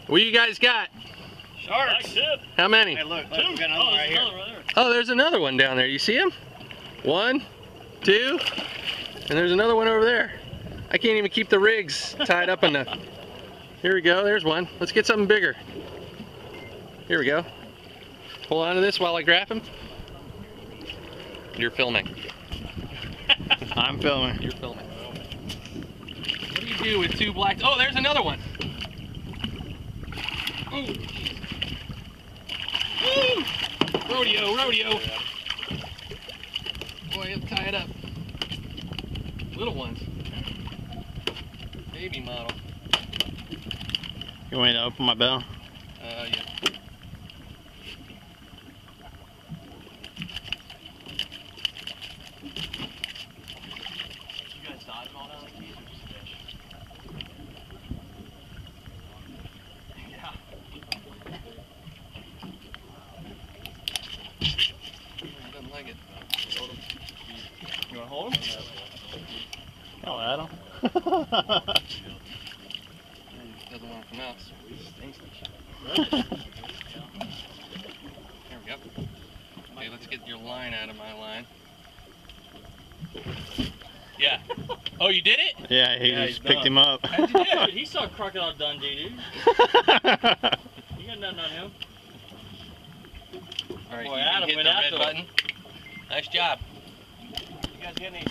What you guys got? Sharks. How many? Hey, look, we got another one right here. Oh, there's another one down there. You see him? 1, 2, and there's another one over there. I can't even keep the rigs tied up enough. Here we go. There's one. Let's get something bigger. Here we go. Hold on to this while I grab him. You're filming. I'm filming. You're filming. What do you do with 2 blacks? Oh, there's another one. Ooh. Woo! Rodeo, rodeo. Boy, he'll tie it up. Little ones. Baby model. You want me to open my bell? Yeah. You guys dodge them all down like these or just fish? Yeah. He doesn't like it. You want to hold them? Oh, Adam. He doesn't want to come out. Here we go. Okay, let's get your line out of my line. Yeah. Oh, you did it? Yeah, he just picked him up. How'd you do it? He saw Crocodile Dundee, dude. You got nothing on him. All right, Boy, you Adam can hit went the red after him. button. Nice job. You guys get any